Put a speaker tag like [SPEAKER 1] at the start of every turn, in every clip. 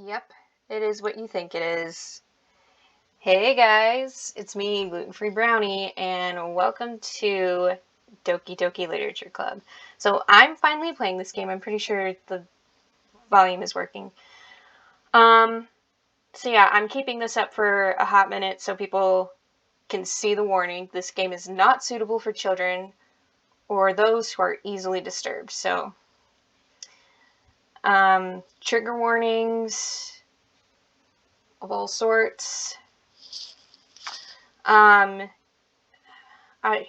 [SPEAKER 1] Yep, it is what you think it is. Hey guys, it's me, Gluten-Free Brownie, and welcome to Doki Literature Club. So I'm finally playing this game. I'm pretty sure the volume is working. So yeah, I'm keeping this up for a hot minute so people can see the warning. This game is not suitable for children or those who are easily disturbed. So, trigger warnings of all sorts. I I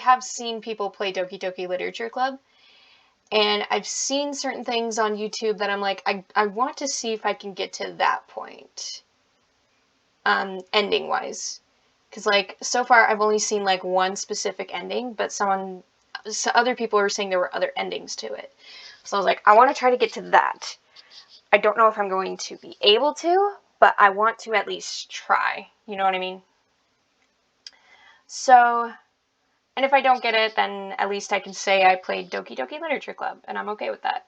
[SPEAKER 1] have seen people play Doki Literature Club, and I've seen certain things on YouTube that I'm like, I want to see if I can get to that point, ending wise, because like so far I've only seen like one specific ending, but other people were saying there were other endings to it, so I was like, I want to try to get to that. I don't know if I'm going to be able to, but I want to at least try. You know what I mean? So, and if I don't get it, then at least I can say I played Doki Literature Club, and I'm okay with that.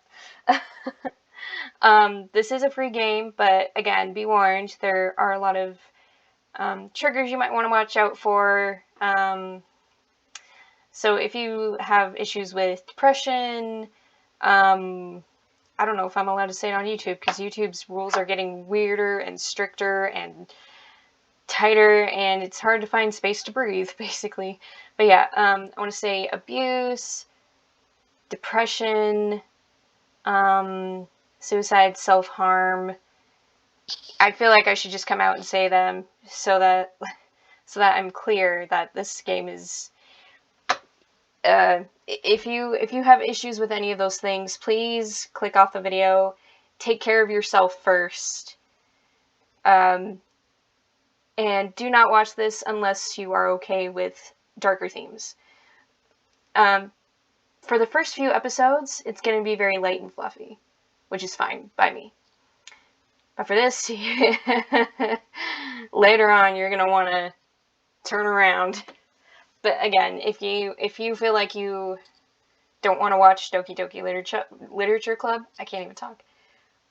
[SPEAKER 1] This is a free game, but again, be warned, there are a lot of triggers you might want to watch out for. So if you have issues with depression, I don't know if I'm allowed to say it on YouTube, because YouTube's rules are getting weirder and stricter and tighter, and it's hard to find space to breathe, basically. But yeah, I want to say abuse, depression, suicide, self-harm. I feel like I should just come out and say them so that I'm clear that this game is. If you have issues with any of those things, please click off the video. Take care of yourself first. And do not watch this unless you are okay with darker themes. For the first few episodes, it's going to be very light and fluffy, which is fine by me. But for this, later on, you're going to want to turn around. But again, if you feel like you don't want to watch Doki Literature Club, I can't even talk.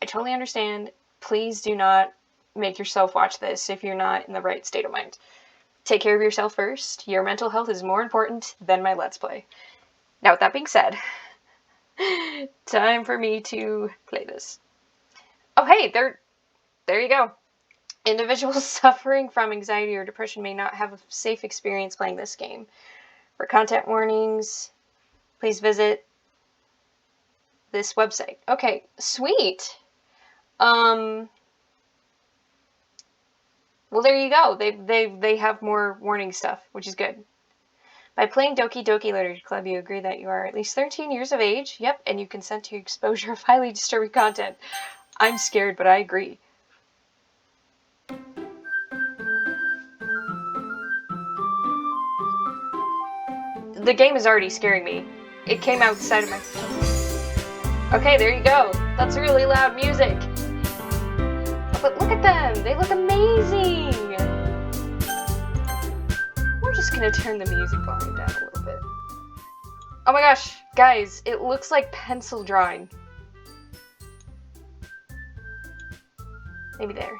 [SPEAKER 1] I totally understand. Please do not make yourself watch this if you're not in the right state of mind. Take care of yourself first. Your mental health is more important than my Let's Play. Now, with that being said, time for me to play this. Oh, hey, there you go. Individuals suffering from anxiety or depression may not have a safe experience playing this game. For content warnings, please visit this website. Okay, sweet. Well, there you go. They have more warning stuff, which is good. By playing Doki Literature Club, you agree that you are at least 13 years of age. Yep, and you consent to exposure of highly disturbing content. I'm scared, but I agree. The game is already scaring me. It came outside of my... Okay, there you go. That's really loud music. But look at them. They look amazing. We're just gonna turn the music volume down a little bit. Oh my gosh, guys, it looks like pencil drawing. Maybe there.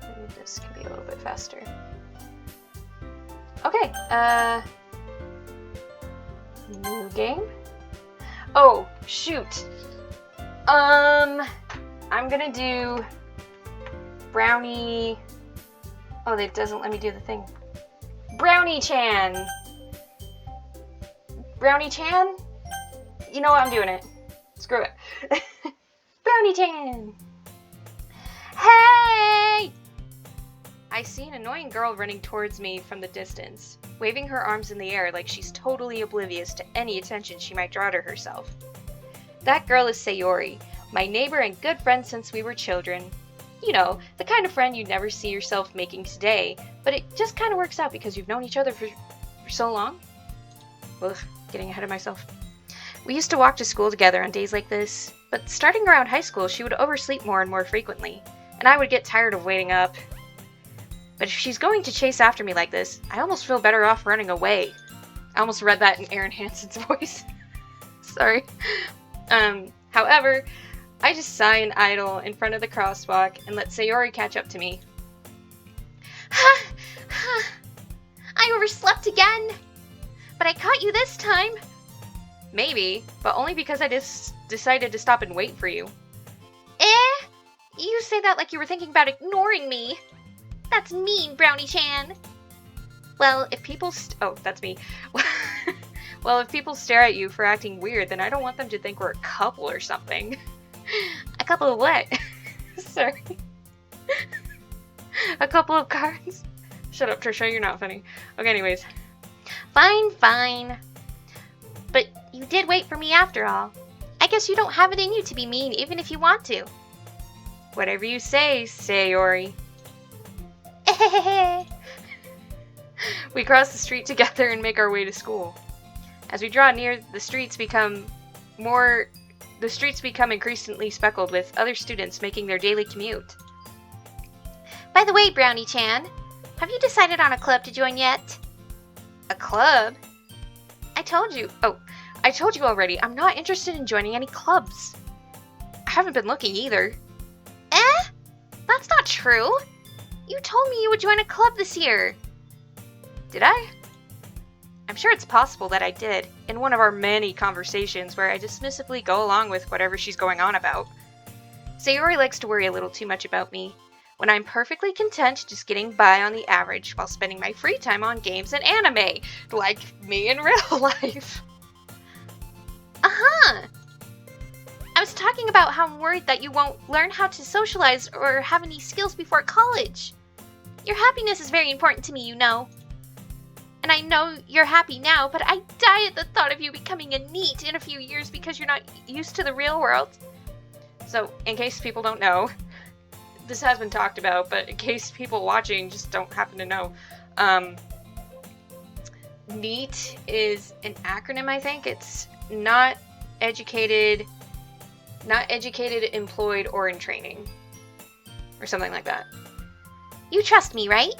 [SPEAKER 1] Maybe this can be a little bit faster. Okay, new game? Oh, shoot. I'm gonna do Brownie. Oh, it doesn't let me do the thing. Brownie-chan! Brownie-chan? You know what? I'm doing it. Screw it. Brownie-chan! Hey! I see an annoying girl running towards me from the distance, waving her arms in the air like she's totally oblivious to any attention she might draw to herself. That girl is Sayori, my neighbor and good friend since we were children. You know, the kind of friend you never see yourself making today, but it just kind of works out because you've known each other for so long. Ugh, getting ahead of myself. We used to walk to school together on days like this, but starting around high school she would oversleep more and more frequently, and I would get tired of waiting up. But if she's going to chase after me like this, I almost feel better off running away. I almost read that in Aaron Hansen's voice. Sorry. However, I just sigh and idle in front of the crosswalk and let Sayori catch up to me.
[SPEAKER 2] I overslept again. But I caught you this time.
[SPEAKER 1] Maybe, but only because I just decided to stop and wait for you.
[SPEAKER 2] You say that like you were thinking about ignoring me. That's mean, Brownie-chan.
[SPEAKER 1] Well, if people that's me. Well, if people stare at you for acting weird, then I don't want them to think we're a couple or something.
[SPEAKER 2] A couple of what?
[SPEAKER 1] Sorry. A couple of cards? Shut up, Trisha, you're not funny. Okay, anyways.
[SPEAKER 2] Fine. But you did wait for me after all. I guess you don't have it in you to be mean even if you want to.
[SPEAKER 1] Whatever you say, Sayori. We cross the street together and make our way to school. As we draw near, the streets become increasingly speckled with other students making their daily commute.
[SPEAKER 2] By the way, Brownie-chan, have you decided on a club to join yet?
[SPEAKER 1] A club?
[SPEAKER 2] I told you
[SPEAKER 1] already, I'm not interested in joining any clubs. I haven't been looking either.
[SPEAKER 2] That's not true. You told me you would join a club this year.
[SPEAKER 1] Did I? I'm sure it's possible that I did, in one of our many conversations where I dismissively go along with whatever she's going on about. Sayori likes to worry a little too much about me, when I'm perfectly content just getting by on the average while spending my free time on games and anime, like me in real life.
[SPEAKER 2] I was talking about how I'm worried that you won't learn how to socialize or have any skills before college. Your happiness is very important to me, you know. And I know you're happy now, but I die at the thought of you becoming a NEET in a few years because you're not used to the real world.
[SPEAKER 1] So, in case people don't know, this has been talked about, but in case people watching just don't happen to know, NEET is an acronym, I think. It's not educated, employed, or in training. Or something like that.
[SPEAKER 2] You trust me, right?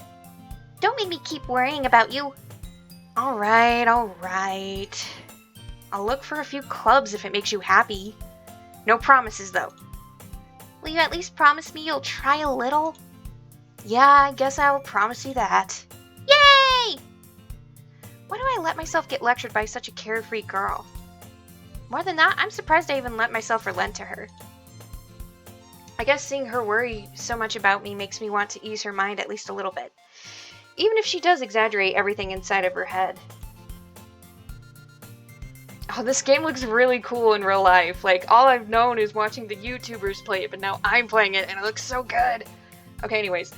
[SPEAKER 2] Don't make me keep worrying about you.
[SPEAKER 1] Alright. I'll look for a few clubs if it makes you happy. No promises, though.
[SPEAKER 2] Will you at least promise me you'll try a little?
[SPEAKER 1] Yeah, I guess I'll promise you that.
[SPEAKER 2] Yay!
[SPEAKER 1] Why do I let myself get lectured by such a carefree girl? More than that, I'm surprised I even let myself relent to her. I guess seeing her worry so much about me makes me want to ease her mind at least a little bit. Even if she does exaggerate everything inside of her head. Oh, this game looks really cool in real life. Like, all I've known is watching the YouTubers play it, but now I'm playing it and it looks so good. Okay, anyways.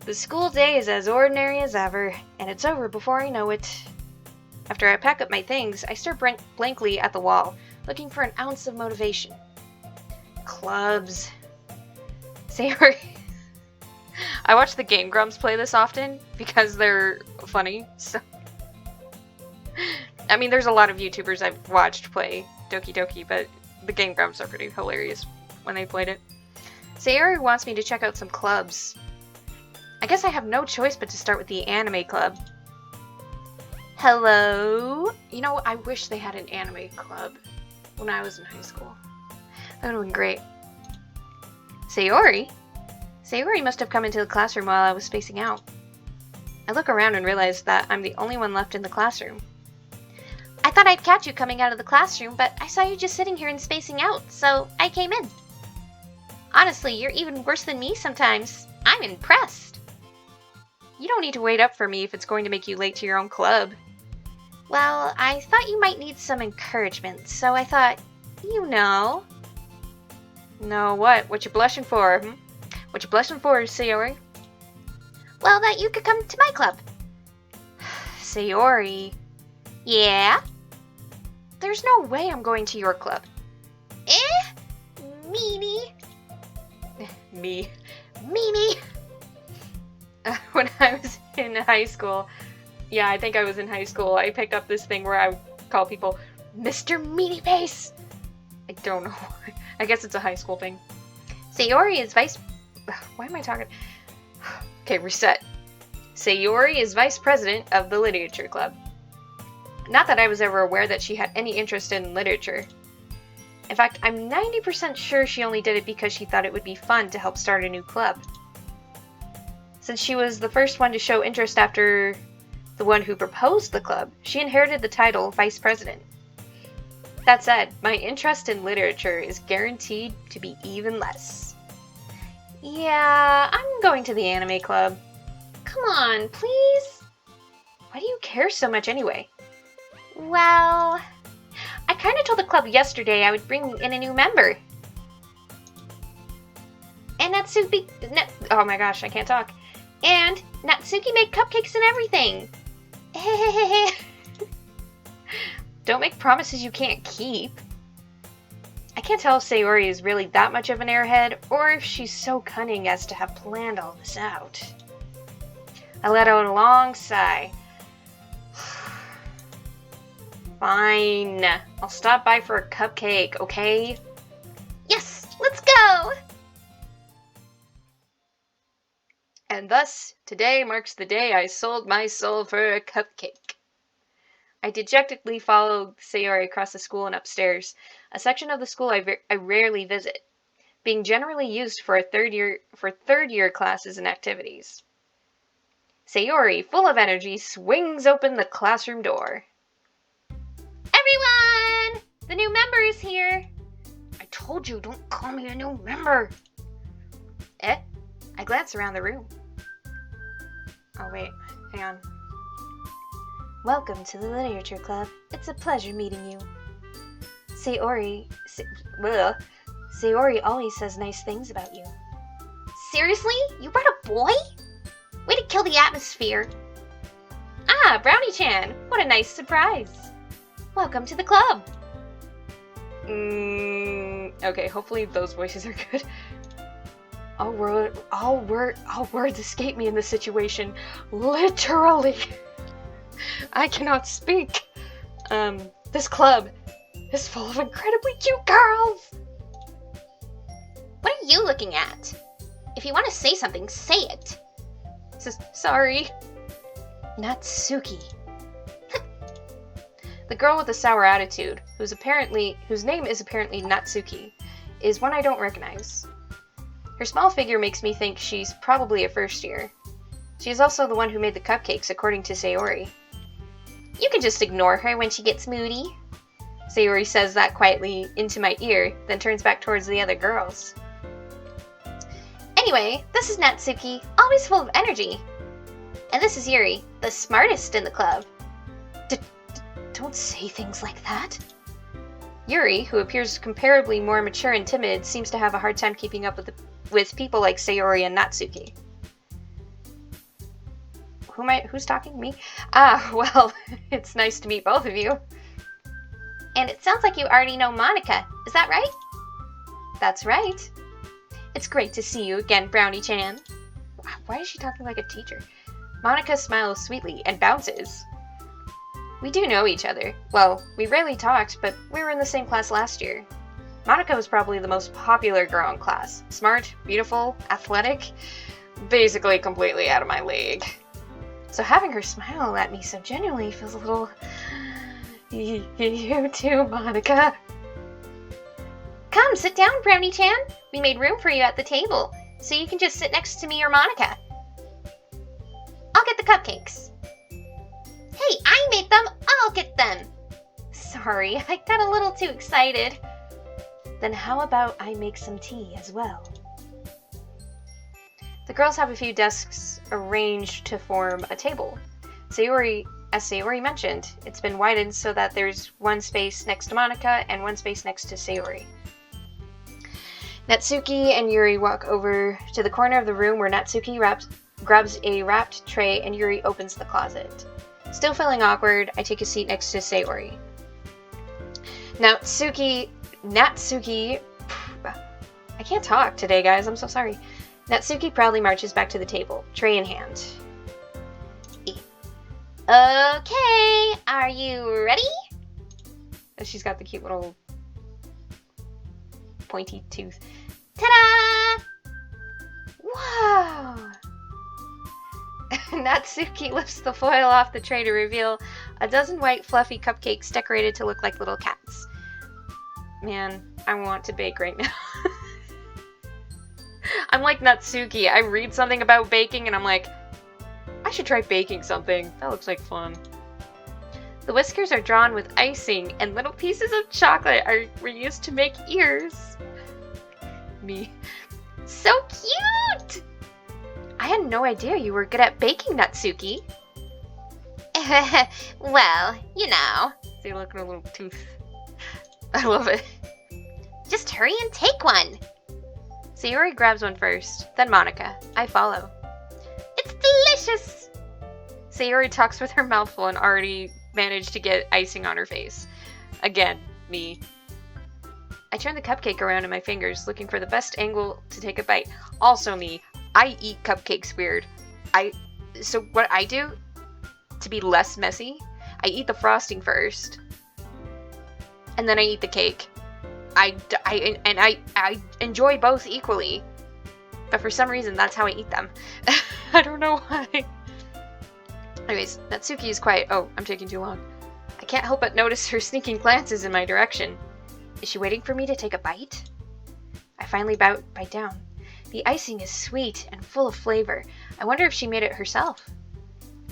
[SPEAKER 1] The school day is as ordinary as ever, and it's over before I know it. After I pack up my things, I stare blankly at the wall, looking for an ounce of motivation. Clubs. Sayori. I watch the Game Grumps play this often because they're funny, so. I mean, there's a lot of YouTubers I've watched play Doki Doki, but the Game Grumps are pretty hilarious when they played it. Sayori wants me to check out some clubs. I guess I have no choice but to start with the anime club. Hello? You know, I wish they had an anime club when I was in high school. That would have been great. Sayori? Sayori must have come into the classroom while I was spacing out. I look around and realize that I'm the only one left in the classroom.
[SPEAKER 2] I thought I'd catch you coming out of the classroom, but I saw you just sitting here and spacing out, so I came in. Honestly, you're even worse than me sometimes. I'm impressed.
[SPEAKER 1] You don't need to wait up for me if it's going to make you late to your own club.
[SPEAKER 2] Well, I thought you might need some encouragement, so I thought, you know.
[SPEAKER 1] No, what? What you blushing for, What you blushing for, Sayori?
[SPEAKER 2] Well, that you could come to my club.
[SPEAKER 1] Sayori.
[SPEAKER 2] Yeah?
[SPEAKER 1] There's no way I'm going to your club.
[SPEAKER 2] Meanie.
[SPEAKER 1] Meanie. When I was in high school, I think I was in high school, I picked up this thing where I would call people Mr. Meanie Face. I don't know why. I guess it's a high school thing. Sayori is Why am I talking? Okay, reset. Sayori is vice president of the literature club. Not that I was ever aware that she had any interest in literature. In fact, I'm 90% sure she only did it because she thought it would be fun to help start a new club. Since she was the first one to show interest after the one who proposed the club, she inherited the title Vice President. That said, my interest in literature is guaranteed to be even less. Yeah, I'm going to the anime club. Come on, please? Why do you care so much anyway? Well, I kinda told the club yesterday I would bring in a new member. And oh my gosh, I can't talk. And Natsuki made cupcakes and everything. Don't make promises you can't keep. I can't tell if Sayori is really that much of an airhead, or if she's so cunning as to have planned all this out. I let out a long sigh. Fine. I'll stop by for a cupcake, okay?
[SPEAKER 2] Yes, let's go!
[SPEAKER 1] And thus, today marks the day I sold my soul for a cupcake. I dejectedly followed Sayori across the school and upstairs, a section of the school I rarely visit, being generally used for third year classes and activities. Sayori, full of energy, swings open the classroom door.
[SPEAKER 2] Everyone! The new member is here!
[SPEAKER 1] I told you, don't call me a new member! I glance around the room. Oh wait, hang on. Welcome to the Literature Club. It's a pleasure meeting you. Sayori always says nice things about you.
[SPEAKER 2] Seriously? You brought a boy? Way to kill the atmosphere.
[SPEAKER 1] Ah, Brownie-chan! What a nice surprise!
[SPEAKER 2] Welcome to the club.
[SPEAKER 1] Okay, hopefully those voices are good. All words escape me in this situation. Literally. I cannot speak. This club is full of incredibly cute girls.
[SPEAKER 2] What are you looking at? If you want to say something, say it.
[SPEAKER 1] Sorry. Natsuki. The girl with the sour attitude, whose name is apparently Natsuki, is one I don't recognize. Her small figure makes me think she's probably a first year. She's also the one who made the cupcakes, according to Sayori.
[SPEAKER 2] You can just ignore her when she gets moody.
[SPEAKER 1] Sayori says that quietly into my ear, then turns back towards the other girls.
[SPEAKER 2] Anyway, this is Natsuki, always full of energy. And this is Yuri, the smartest in the club.
[SPEAKER 1] Don't say things like that. Yuri, who appears comparably more mature and timid, seems to have a hard time keeping up with people like Sayori and Natsuki. Who's talking? Me? Ah, well, it's nice to meet both of you.
[SPEAKER 2] And it sounds like you already know Monica, is that right?
[SPEAKER 1] That's right. It's great to see you again, Brownie-chan. Why is she talking like a teacher? Monica smiles sweetly and bounces. We do know each other. Well, we rarely talked, but we were in the same class last year. Monica was probably the most popular girl in class. Smart, beautiful, athletic, basically completely out of my league. So having her smile at me so genuinely feels a little... You too, Monica.
[SPEAKER 2] Come, sit down, Brownie-chan. We made room for you at the table, so you can just sit next to me or Monica. I'll get the cupcakes. Hey, I made them! I'll get them!
[SPEAKER 1] Sorry, I got a little too excited. Then how about I make some tea as well? The girls have a few desks arranged to form a table. As Sayori mentioned, it's been widened so that there's one space next to Monica and one space next to Sayori. Natsuki and Yuri walk over to the corner of the room where Natsuki grabs a wrapped tray and Yuri opens the closet. Still feeling awkward, I take a seat next to Sayori. Natsuki, I can't talk today, guys, I'm so sorry. Natsuki proudly marches back to the table, tray in hand.
[SPEAKER 2] Okay, are you ready?
[SPEAKER 1] She's got the cute little pointy tooth.
[SPEAKER 2] Ta-da!
[SPEAKER 1] Wow! Natsuki lifts the foil off the tray to reveal a dozen white, fluffy cupcakes decorated to look like little cats. Man, I want to bake right now. I'm like Natsuki. I read something about baking and I'm like, I should try baking something. That looks like fun. The whiskers are drawn with icing and little pieces of chocolate were used to make ears. Me.
[SPEAKER 2] So cute!
[SPEAKER 1] I had no idea you were good at baking, Natsuki.
[SPEAKER 2] Well, you know.
[SPEAKER 1] See, look at her little tooth. I love it.
[SPEAKER 2] Just hurry and take one.
[SPEAKER 1] Sayori grabs one first, then Monica. I follow.
[SPEAKER 2] It's delicious!
[SPEAKER 1] Sayori talks with her mouth full and already managed to get icing on her face. Again, me. I turn the cupcake around in my fingers, looking for the best angle to take a bite. Also me. I eat cupcakes weird. So what I do, to be less messy, I eat the frosting first. And then I eat the cake. I enjoy both equally. But for some reason, that's how I eat them. I don't know why. Anyways, Natsuki is quiet. Oh, I'm taking too long. I can't help but notice her sneaking glances in my direction. Is she waiting for me to take a bite? I finally bite down. The icing is sweet and full of flavor. I wonder if she made it herself.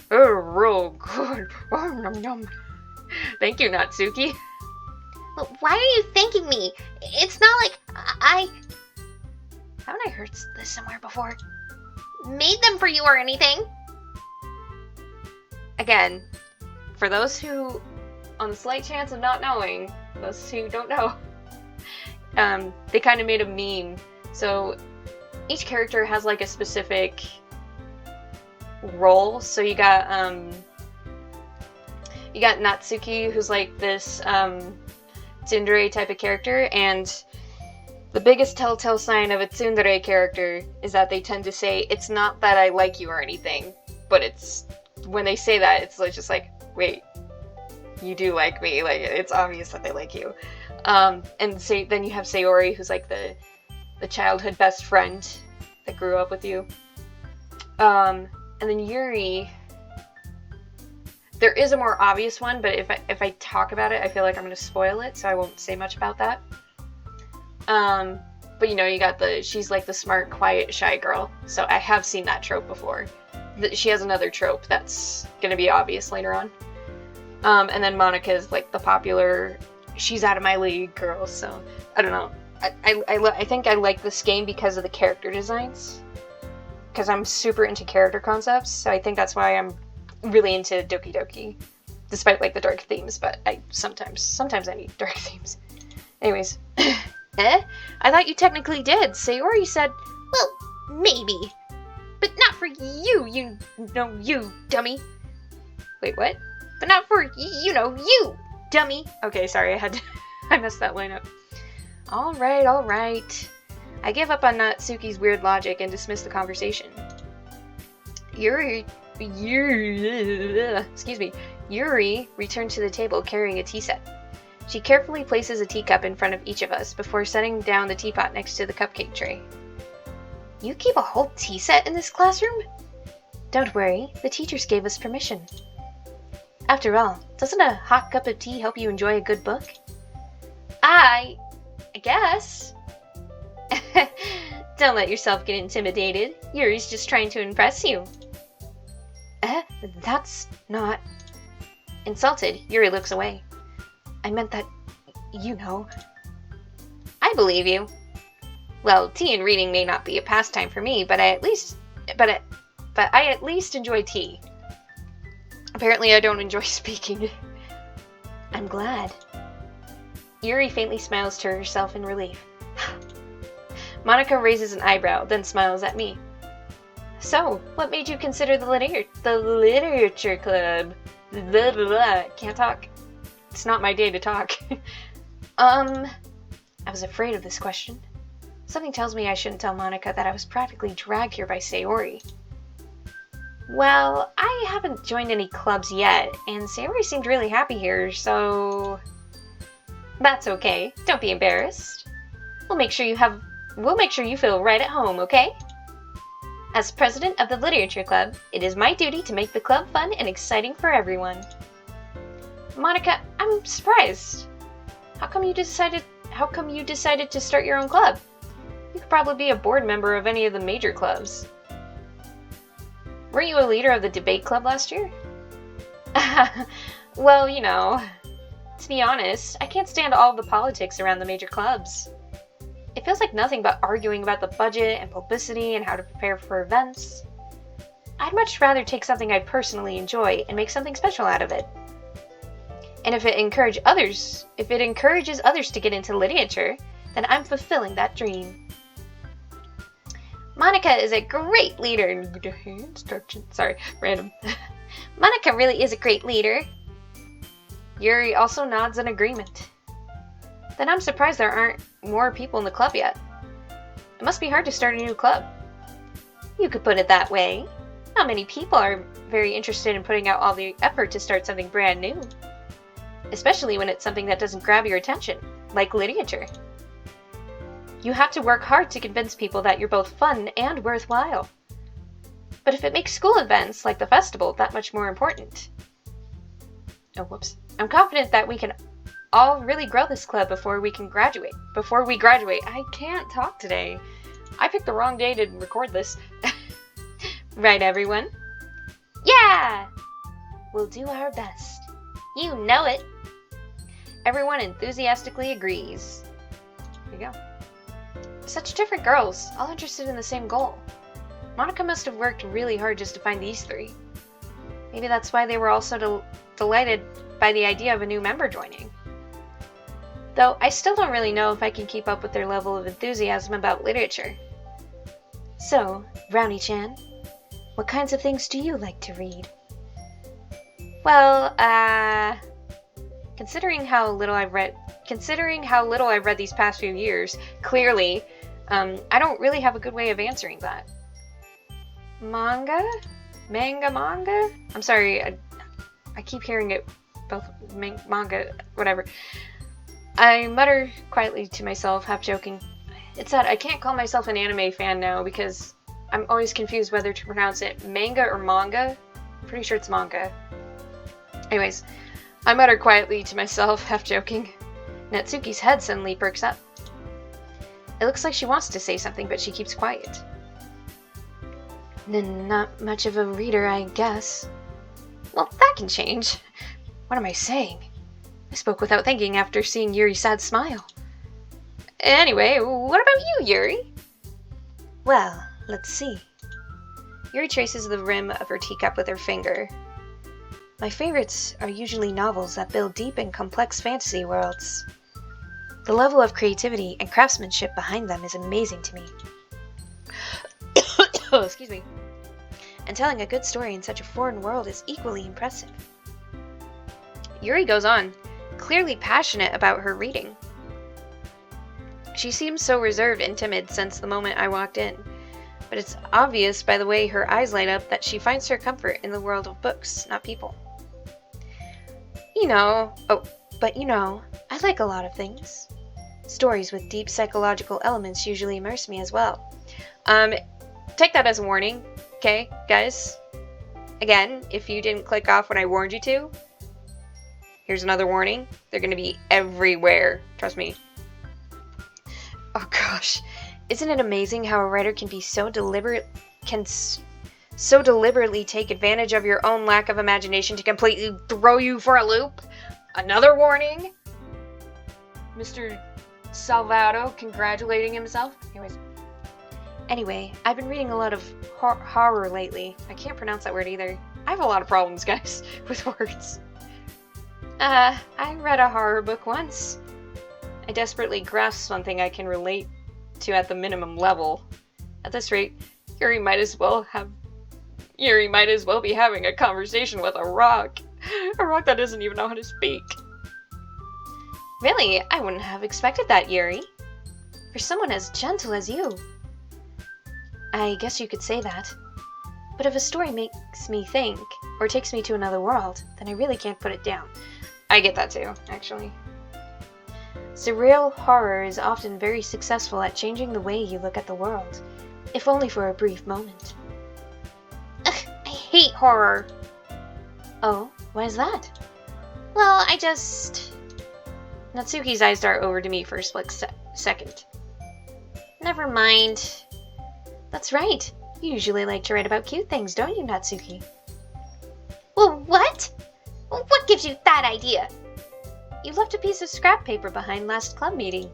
[SPEAKER 1] Oh, real good. Oh, nom nom. Thank you, Natsuki.
[SPEAKER 2] Well, why are you thanking me? It's not like
[SPEAKER 1] Haven't I heard this somewhere before?
[SPEAKER 2] made them for you or anything.
[SPEAKER 1] Again, for those who, on the slight chance of not knowing, those who don't know, they kind of made a meme. So each character has like a specific role. So you got Natsuki, who's like this tsundere type of character, and the biggest telltale sign of a tsundere character is that they tend to say, it's not that I like you or anything, but it's, when they say that, it's just like, wait, you do like me, like, it's obvious that they like you. And so then you have Sayori, who's like the childhood best friend that grew up with you. And then Yuri, there is a more obvious one, but if I talk about it, I feel like I'm going to spoil it, so I won't say much about that. But you know, you got she's like the smart, quiet, shy girl. So I have seen that trope before. She has another trope that's going to be obvious later on. And then Monica is like the popular, she's out of my league girl. So I don't know. I think I like this game because of the character designs. Because I'm super into character concepts. So I think that's why I'm really into Doki Doki. Despite like the dark themes, but I sometimes I need dark themes. Anyways. I thought you technically did. Sayori said,
[SPEAKER 2] Well, maybe. But not for you, you dummy.
[SPEAKER 1] wait, what?
[SPEAKER 2] But not for you, dummy.
[SPEAKER 1] Okay, sorry, I messed that line up. Alright. I give up on Natsuki's weird logic and dismiss the conversation. Yuri returned to the table carrying a tea set. She carefully places a teacup in front of each of us before setting down the teapot next to the cupcake tray. You keep a whole tea set in this classroom? Don't worry, the teachers gave us permission. After all, doesn't a hot cup of tea help you enjoy a good book? I guess. Don't let yourself get intimidated. Yuri's just trying to impress you. That's not... Insulted, Yuri looks away. I meant that, you know. I believe you. Well, tea and reading may not be a pastime for me, but I at least enjoy tea. Apparently I don't enjoy speaking. I'm glad. Yuri faintly smiles to herself in relief. Monica raises an eyebrow, then smiles at me. So, what made you consider the literature club? Blah, blah, blah. Can't talk. It's not my day to talk. I was afraid of this question. Something tells me I shouldn't tell Monica that I was practically dragged here by Sayori. Well, I haven't joined any clubs yet, and Sayori seemed really happy here, so... That's okay. Don't be embarrassed. We'll make sure you feel right at home, okay? As president of the Literature Club, it is my duty to make the club fun and exciting for everyone. Monica, I'm surprised. How come you decided to start your own club? You could probably be a board member of any of the major clubs. Weren't you a leader of the debate club last year? Well, to be honest, I can't stand all the politics around the major clubs. It feels like nothing but arguing about the budget and publicity and how to prepare for events. I'd much rather take something I personally enjoy and make something special out of it. And if it encourages others to get into literature, then I'm fulfilling that dream. Monica is a great leader. Sorry, random. Monica really is a great leader. Yuri also nods in agreement. Then I'm surprised there aren't more people in the club yet. It must be hard to start a new club. You could put it that way. Not many people are very interested in putting out all the effort to start something brand new. Especially when it's something that doesn't grab your attention, like literature. You have to work hard to convince people that you're both fun and worthwhile. But if it makes school events like the festival that much more important. Oh, whoops. I'm confident that we can all really grow this club before we graduate. I can't talk today. I picked the wrong day to record this. Right, everyone? Yeah! We'll do our best. You know it. Everyone enthusiastically agrees. There you go. Such different girls, all interested in the same goal. Monica must have worked really hard just to find these three. Maybe that's why they were all so delighted by the idea of a new member joining. Though I still don't really know if I can keep up with their level of enthusiasm about literature. So, Brownie-chan, what kinds of things do you like to read? Well, considering how little I've read these past few years, clearly, I don't really have a good way of answering that. Manga? I'm sorry, I keep hearing it both manga, whatever. I mutter quietly to myself, half joking. It's that I can't call myself an anime fan now because I'm always confused whether to pronounce it manga or manga. I'm pretty sure it's manga. Anyways, I mutter quietly to myself, half joking. Natsuki's head suddenly perks up. It looks like she wants to say something, but she keeps quiet. Not much of a reader, I guess. Well, that can change. What am I saying? I spoke without thinking after seeing Yuri's sad smile. Anyway, what about you, Yuri? Well, let's see. Yuri traces the rim of her teacup with her finger. My favorites are usually novels that build deep and complex fantasy worlds. The level of creativity and craftsmanship behind them is amazing to me. Oh, excuse me. And telling a good story in such a foreign world is equally impressive. Yuri goes on, clearly passionate about her reading. She seems so reserved and timid since the moment I walked in, but it's obvious by the way her eyes light up that she finds her comfort in the world of books, not people. I like a lot of things. Stories with deep psychological elements usually immerse me as well. Take that as a warning, okay, guys? Again, if you didn't click off when I warned you to, here's another warning. They're gonna be everywhere, trust me. Oh gosh, isn't it amazing how a writer can be so deliberately take advantage of your own lack of imagination to completely throw you for a loop? Another warning. Mr. Salvato congratulating himself. Anyway, I've been reading a lot of horror lately. I can't pronounce that word either. I have a lot of problems, guys, with words. I read a horror book once. I desperately grasped something I can relate to at the minimum level. At this rate, Yuri might as well be having a conversation with a rock. A rock that doesn't even know how to speak. Really? I wouldn't have expected that, Yuri. For someone as gentle as you. I guess you could say that. But if a story makes me think, or takes me to another world, then I really can't put it down. I get that too, actually. Surreal horror is often very successful at changing the way you look at the world, if only for a brief moment.
[SPEAKER 2] Ugh, I hate horror.
[SPEAKER 1] Oh, why is that?
[SPEAKER 2] Well, I just...
[SPEAKER 1] Natsuki's eyes dart over to me for a split second.
[SPEAKER 2] Never mind.
[SPEAKER 1] That's right. You usually like to write about cute things, don't you, Natsuki?
[SPEAKER 2] Well, what? What gives you that idea?
[SPEAKER 1] You left a piece of scrap paper behind last club meeting.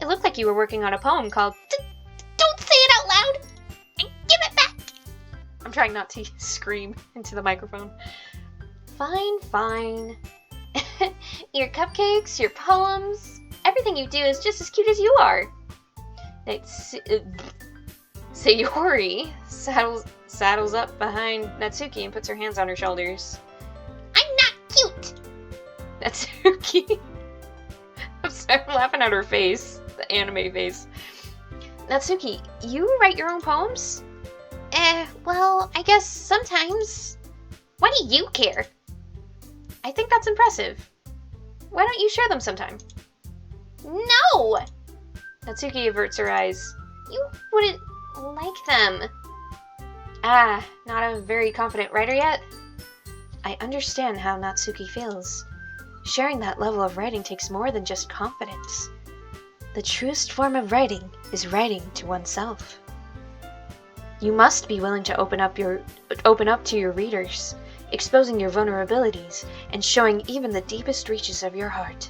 [SPEAKER 1] It looked like you were working on a poem called...
[SPEAKER 2] Don't say it out loud! And give it back!
[SPEAKER 1] I'm trying not to scream into the microphone. Fine, fine.
[SPEAKER 2] Your cupcakes, your poems, everything you do is just as cute as you are.
[SPEAKER 1] Sayori saddles up behind Natsuki and puts her hands on her shoulders.
[SPEAKER 2] I'm not cute!
[SPEAKER 1] Natsuki... I'm sorry, I'm laughing at her face. The anime face. Natsuki, you write your own poems?
[SPEAKER 2] Well, I guess sometimes. Why do you care?
[SPEAKER 1] I think that's impressive. Why don't you share them sometime?
[SPEAKER 2] No!
[SPEAKER 1] Natsuki averts her eyes.
[SPEAKER 2] You wouldn't like them.
[SPEAKER 1] Ah, not a very confident writer yet? I understand how Natsuki feels. Sharing that level of writing takes more than just confidence. The truest form of writing is writing to oneself. You must be willing to open up to your readers, exposing your vulnerabilities and showing even the deepest reaches of your heart.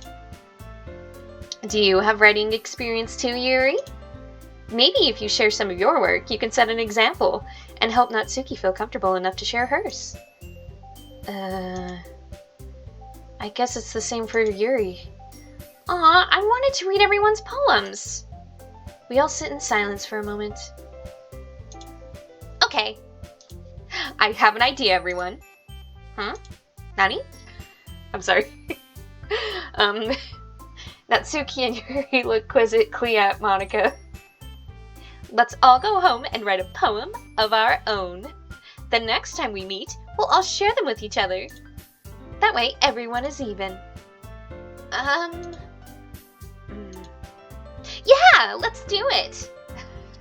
[SPEAKER 1] Do you have writing experience too, Yuri? Maybe if you share some of your work, you can set an example and help Natsuki feel comfortable enough to share hers. I guess it's the same for Yuri.
[SPEAKER 2] Aw, I wanted to read everyone's poems.
[SPEAKER 1] We all sit in silence for a moment.
[SPEAKER 2] Okay.
[SPEAKER 1] I have an idea, everyone. Huh? Nani? I'm sorry. Natsuki and Yuri look quizzically at Monika. Let's all go home and write a poem of our own. The next time we meet, we'll all share them with each other. That way, everyone is even.
[SPEAKER 2] Yeah, let's do it.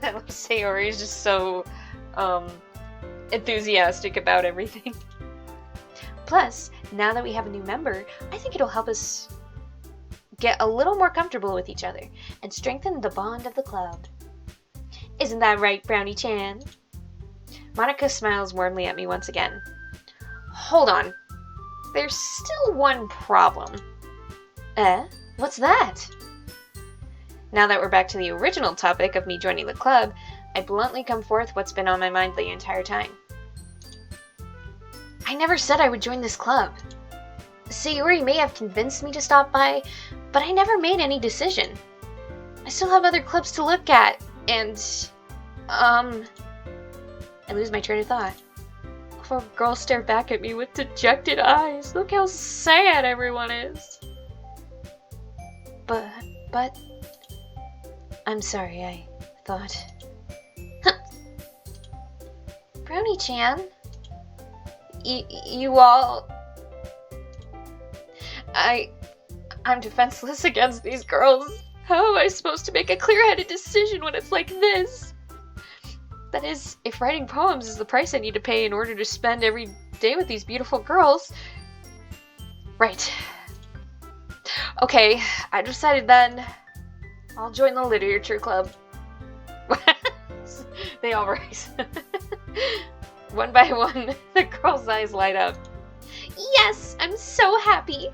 [SPEAKER 1] Sayori is just so, enthusiastic about everything. Plus, now that we have a new member, I think it'll help us get a little more comfortable with each other and strengthen the bond of the club. Isn't that right, Brownie-chan? Monika smiles warmly at me once again. Hold on. There's still one problem. What's that? Now that we're back to the original topic of me joining the club, I bluntly come forth what's been on my mind the entire time. I never said I would join this club. Sayori may have convinced me to stop by, but I never made any decision. I still have other clubs to look at, and, I lose my train of thought. Four girls stare back at me with dejected eyes. Look how sad everyone is. But, I'm sorry, I thought. Brownie-chan? You all... I'm defenseless against these girls. How am I supposed to make a clear-headed decision when it's like this? That is, if writing poems is the price I need to pay in order to spend every day with these beautiful girls. Right. Okay, I decided then. I'll join the literature club. They all rise. One by one, the girls' eyes light up.
[SPEAKER 2] Yes, I'm so happy.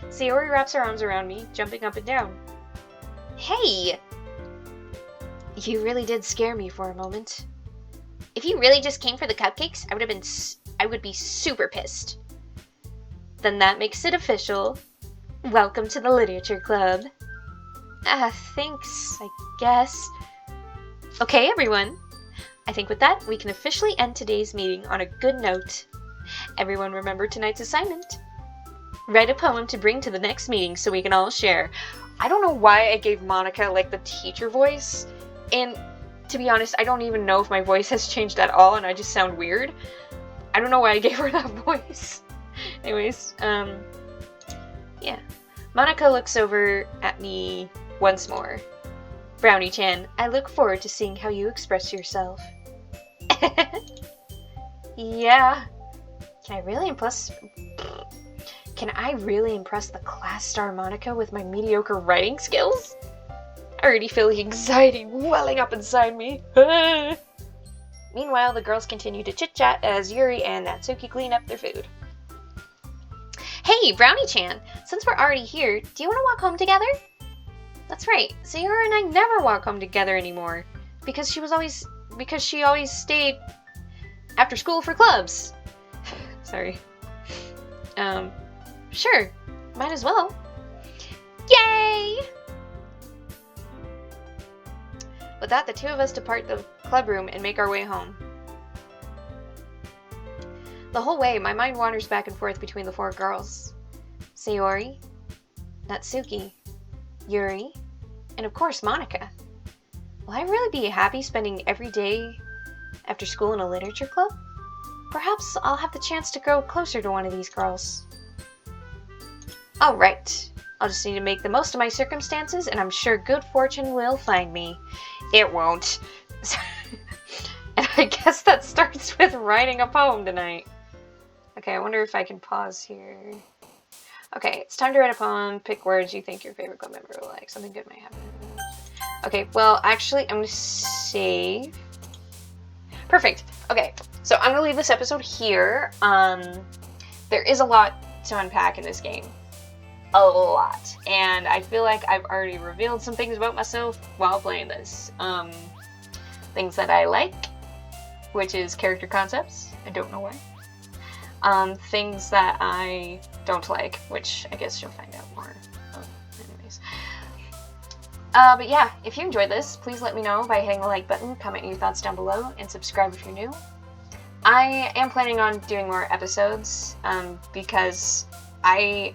[SPEAKER 1] Sayori wraps her arms around me, jumping up and down.
[SPEAKER 2] Hey!
[SPEAKER 1] You really did scare me for a moment.
[SPEAKER 2] If you really just came for the cupcakes, I would be super pissed.
[SPEAKER 1] Then that makes it official. Welcome to the literature club. Thanks, I guess. Okay, everyone. I think with that, we can officially end today's meeting on a good note. Everyone remember tonight's assignment. Write a poem to bring to the next meeting so we can all share. I don't know why I gave Monika, like, the teacher voice. And, to be honest, I don't even know if my voice has changed at all and I just sound weird. I don't know why I gave her that voice. Anyways, yeah. Monika looks over at me once more. Brownie-chan, I look forward to seeing how you express yourself. Yeah. Can I really impress the class star Monica with my mediocre writing skills? I already feel the anxiety welling up inside me. Meanwhile, the girls continue to chit-chat as Yuri and Natsuki clean up their food. Hey, Brownie-chan, since we're already here, do you want to walk home together? That's right, Sayori and I never walk home together anymore, because she always stayed after school for clubs. Sorry. Sure, might as well. Yay! With that, the two of us depart the club room and make our way home. The whole way, my mind wanders back and forth between the four girls. Sayori, Natsuki, Yuri, and of course Monica. Will I really be happy spending every day after school in a literature club? Perhaps I'll have the chance to grow closer to one of these girls. Alright, I'll just need to make the most of my circumstances, and I'm sure good fortune will find me. It won't. And I guess that starts with writing a poem tonight. Okay, I wonder if I can pause here. Okay, it's time to write a poem. Pick words you think your favorite club member will like. Something good might happen. Okay, well, actually, I'm going to save. Perfect. Okay, so I'm going to leave this episode here. There is a lot to unpack in this game. A lot. And I feel like I've already revealed some things about myself while playing this. Things that I like, which is character concepts. I don't know why. Things that I don't like, which I guess you'll find out more of anyways. But yeah, if you enjoyed this, please let me know by hitting the like button, comment your thoughts down below, and subscribe if you're new. I am planning on doing more episodes, because I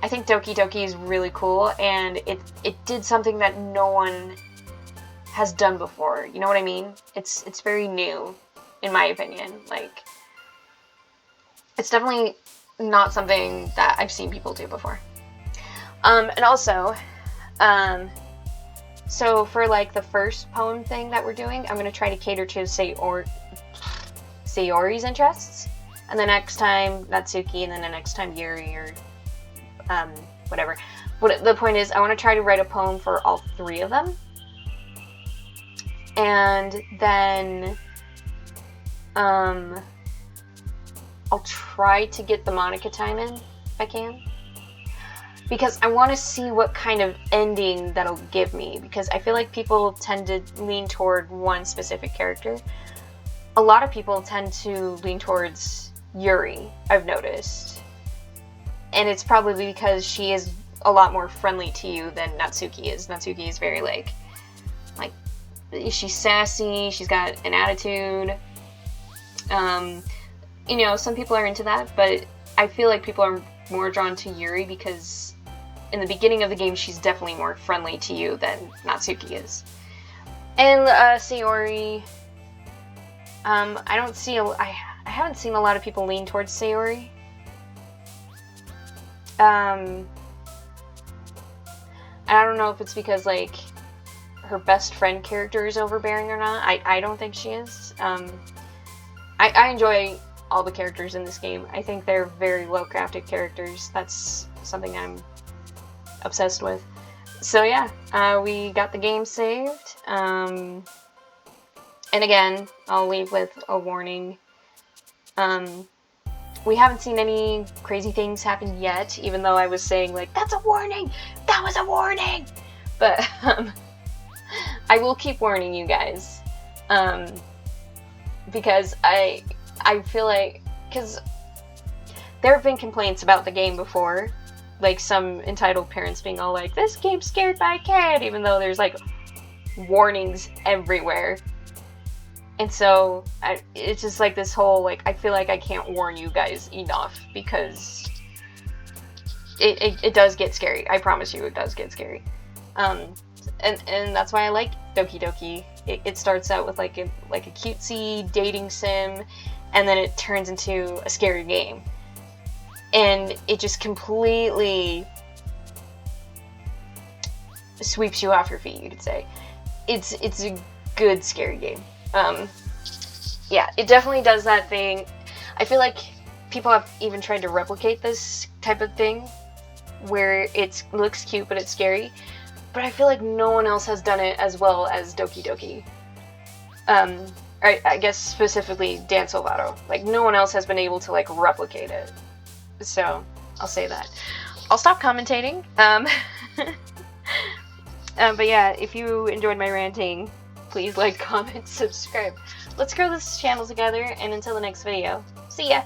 [SPEAKER 1] think Doki Doki is really cool, and it did something that no one has done before. You know what I mean? It's very new, in my opinion. Like, it's definitely not something that I've seen people do before. And also, so for like the first poem thing that we're doing, I'm gonna try to cater to Sayori's interests, and the next time Natsuki, and then the next time Yuri, or whatever. But the point is, I want to try to write a poem for all three of them, and then I'll try to get the Monica time in if I can, because I want to see what kind of ending that'll give me, because I feel like people tend to lean toward one specific character. A lot of people tend to lean towards Yuri, I've noticed. And it's probably because she is a lot more friendly to you than Natsuki is. Natsuki is very, like, she's sassy, she's got an attitude. You know, some people are into that, but I feel like people are more drawn to Yuri because in the beginning of the game, she's definitely more friendly to you than Natsuki is. And Sayori, I haven't seen a lot of people lean towards Sayori. And I don't know if it's because, like, her best friend character is overbearing or not. I don't think she is. I enjoy all the characters in this game. I think they're very well-crafted characters. That's something I'm obsessed with. So yeah, we got the game saved. And again, I'll leave with a warning. We haven't seen any crazy things happen yet, even though I was saying, like, that's a warning! That was a warning! But, I will keep warning you guys. Because I feel like, because there have been complaints about the game before, like some entitled parents being all like, this game scared my kid, even though there's, like, warnings everywhere. And so, it's just like this whole, like, I feel like I can't warn you guys enough, because it does get scary. I promise you, it does get scary. And that's why I like Doki Doki. It starts out with like a cutesy dating sim, and then it turns into a scary game. And it just completely sweeps you off your feet, you could say. It's a good scary game. Yeah, it definitely does that thing. I feel like people have even tried to replicate this type of thing where it looks cute but it's scary, but I feel like no one else has done it as well as Doki Doki. I guess specifically Dan Salvato. Like, no one else has been able to, like, replicate it. So, I'll say that. I'll stop commentating. But yeah, if you enjoyed my ranting, please like, comment, subscribe. Let's grow this channel together, and until the next video, see ya!